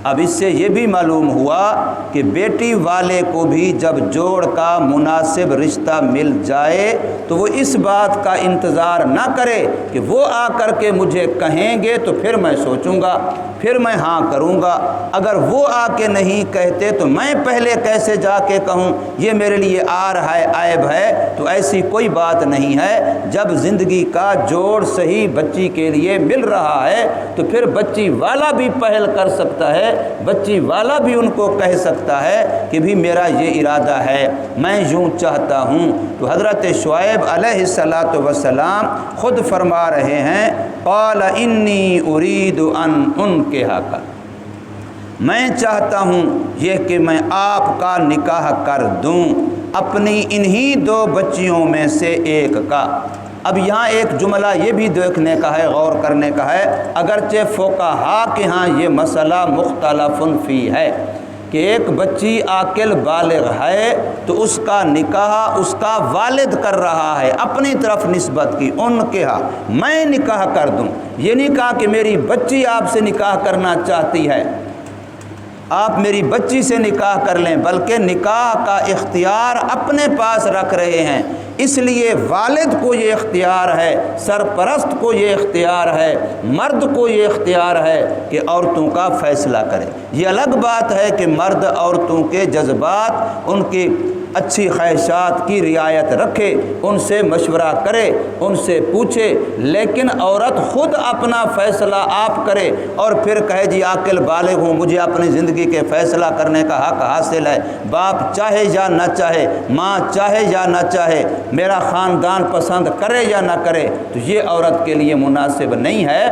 اب اس سے یہ بھی معلوم ہوا کہ بیٹی والے کو بھی جب جوڑ کا مناسب رشتہ مل جائے تو وہ اس بات کا انتظار نہ کرے کہ وہ آ کر کے مجھے کہیں گے تو پھر میں سوچوں گا، پھر میں ہاں کروں گا۔ اگر وہ آ کے نہیں کہتے تو میں پہلے کیسے جا کے کہوں؟ یہ میرے لیے آر ہے، عیب ہے۔ تو ایسی کوئی بات نہیں ہے۔ جب زندگی کا جوڑ صحیح بچی کے لیے مل رہا ہے تو پھر بچی والا بھی پہل کر سکتا ہے، بچی والا بھی ان کو کہہ سکتا ہے کہ بھی میرا یہ ارادہ ہے، میں یوں چاہتا ہوں۔ تو حضرت شعیب علیہ الصلاۃ والسلام خود فرما رہے ہیں قال انی ارید ان انکحک، میں چاہتا ہوں یہ کہ میں آپ کا نکاح کر دوں اپنی انہی 2 بچیوں میں سے ایک کا۔ اب یہاں ایک جملہ یہ بھی دیکھنے کا ہے، غور کرنے کا ہے، اگرچہ فقہا کے ہاں یہ مسئلہ مختلف فی ہے کہ ایک بچی عاقل بالغ ہے تو اس کا نکاح اس کا والد کر رہا ہے، اپنی طرف نسبت کی، ان کہا میں نکاح کر دوں۔ یہ نہیں کہا کہ میری بچی آپ سے نکاح کرنا چاہتی ہے، آپ میری بچی سے نکاح کر لیں، بلکہ نکاح کا اختیار اپنے پاس رکھ رہے ہیں۔ اس لیے والد کو یہ اختیار ہے، سرپرست کو یہ اختیار ہے، مرد کو یہ اختیار ہے کہ عورتوں کا فیصلہ کرے۔ یہ الگ بات ہے کہ مرد عورتوں کے جذبات، ان کی اچھی خواہشات کی رعایت رکھے، ان سے مشورہ کرے، ان سے پوچھے، لیکن عورت خود اپنا فیصلہ آپ کرے اور پھر کہے جی عاقل بالغ ہوں، مجھے اپنی زندگی کے فیصلہ کرنے کا حق حاصل ہے، باپ چاہے یا نہ چاہے، ماں چاہے یا نہ چاہے، میرا خاندان پسند کرے یا نہ کرے، تو یہ عورت کے لیے مناسب نہیں ہے۔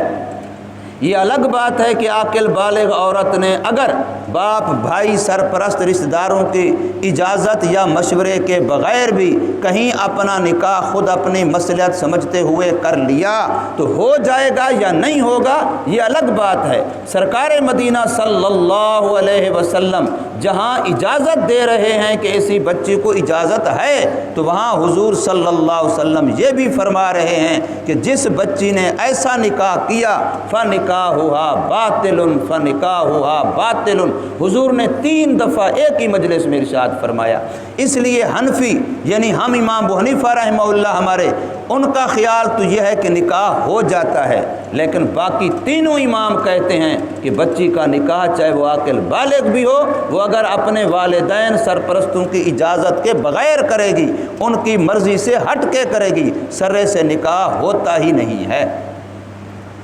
یہ الگ بات ہے کہ عاقل بالغ عورت نے اگر باپ، بھائی، سرپرست رشتہ داروں کی اجازت یا مشورے کے بغیر بھی کہیں اپنا نکاح خود اپنی مصلحت سمجھتے ہوئے کر لیا تو ہو جائے گا یا نہیں ہوگا یہ الگ بات ہے۔ سرکار مدینہ صلی اللہ علیہ وسلم جہاں اجازت دے رہے ہیں کہ ایسی بچی کو اجازت ہے تو وہاں حضور صلی اللہ علیہ وسلم یہ بھی فرما رہے ہیں کہ جس بچی نے ایسا نکاح کیا فنکاحها باطل فنکاحها باطل، حضور نے 3 دفعہ ایک ہی مجلس میں ارشاد فرمایا۔ اس لیے حنفی یعنی ہم امام ابو حنیفہ رحمہ اللہ ہمارے، ان کا خیال تو یہ ہے کہ نکاح ہو جاتا ہے، لیکن باقی تینوں امام کہتے ہیں کہ بچی کا نکاح چاہے وہ عاقل بالغ بھی ہو، وہ اگر اپنے والدین سرپرستوں کی اجازت کے بغیر کرے گی، ان کی مرضی سے ہٹ کے کرے گی، سرے سے نکاح ہوتا ہی نہیں ہے۔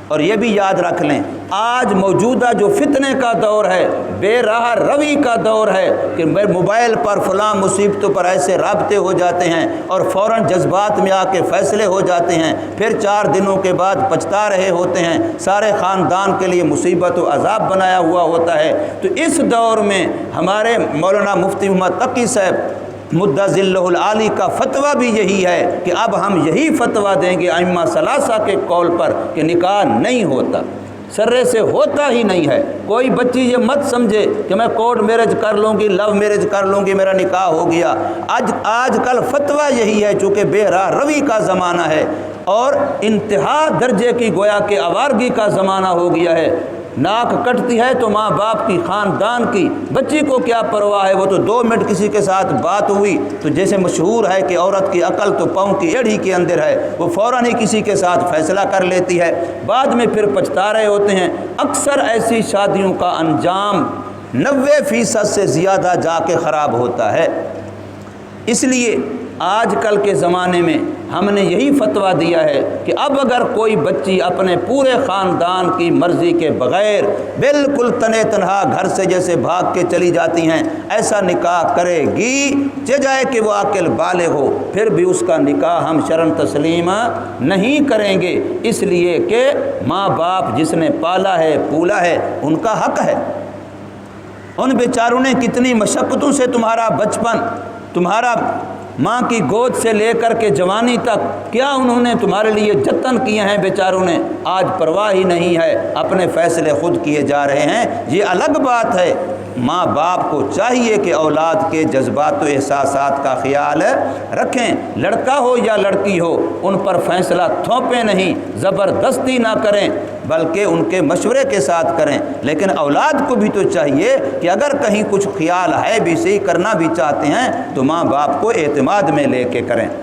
اور یہ بھی یاد رکھ لیں آج موجودہ جو فتنے کا دور ہے، بے راہ روی کا دور ہے کہ موبائل پر فلاں مصیبتوں پر ایسے رابطے ہو جاتے ہیں اور فوراً جذبات میں آ کے فیصلے ہو جاتے ہیں، پھر 4 دنوں کے بعد پچھتا رہے ہوتے ہیں، سارے خاندان کے لیے مصیبت و عذاب بنایا ہوا ہوتا ہے۔ تو اس دور میں ہمارے مولانا مفتی محمد تقی صاحب مدّ ظلہ العالی کا فتویٰ بھی یہی ہے کہ اب ہم یہی فتویٰ دیں گے ائمہ ثلاثہ کے قول پر کہ نکاح نہیں ہوتا، سرے سے ہوتا ہی نہیں ہے۔ کوئی بچی یہ مت سمجھے کہ میں کورٹ میرج کر لوں گی، لو میرج کر لوں گی، میرا نکاح ہو گیا۔ آج کل فتویٰ یہی ہے، چونکہ بے راہ روی کا زمانہ ہے اور انتہا درجے کی گویا کہ آوارگی کا زمانہ ہو گیا ہے۔ ناک کٹتی ہے تو ماں باپ کی، خاندان کی، بچی کو کیا پرواہ ہے، وہ تو 2 منٹ کسی کے ساتھ بات ہوئی تو جیسے مشہور ہے کہ عورت کی عقل تو پاؤں کی ایڑھی کے اندر ہے، وہ فوراً ہی کسی کے ساتھ فیصلہ کر لیتی ہے، بعد میں پھر پچھتا رہے ہوتے ہیں۔ اکثر ایسی شادیوں کا انجام 90% سے زیادہ جا کے خراب ہوتا ہے۔ اس لیے آج کل کے زمانے میں ہم نے یہی فتویٰ دیا ہے کہ اب اگر کوئی بچی اپنے پورے خاندان کی مرضی کے بغیر بالکل تنے تنہا گھر سے جیسے بھاگ کے چلی جاتی ہیں ایسا نکاح کرے گی، جائے کہ وہ عاقل بالغ ہو، پھر بھی اس کا نکاح ہم شرعاً تسلیم نہیں کریں گے، اس لیے کہ ماں باپ جس نے پالا ہے پولا ہے ان کا حق ہے۔ ان بیچاروں نے کتنی مشقتوں سے تمہارا بچپن، تمہارا ماں کی گود سے لے کر کے جوانی تک کیا انہوں نے تمہارے لیے جتن کیے ہیں، بیچاروں نے آج پرواہ ہی نہیں ہے، اپنے فیصلے خود کیے جا رہے ہیں۔ یہ الگ بات ہے، ماں باپ کو چاہیے کہ اولاد کے جذبات و احساسات کا خیال رکھیں، لڑکا ہو یا لڑکی ہو ان پر فیصلہ تھوپیں نہیں، زبردستی نہ کریں۔ بلکہ ان کے مشورے کے ساتھ کریں۔ لیکن اولاد کو بھی تو چاہیے کہ اگر کہیں کچھ خیال ہے بھی صحیح کرنا بھی چاہتے ہیں تو ماں باپ کو اعتماد میں لے کے کریں۔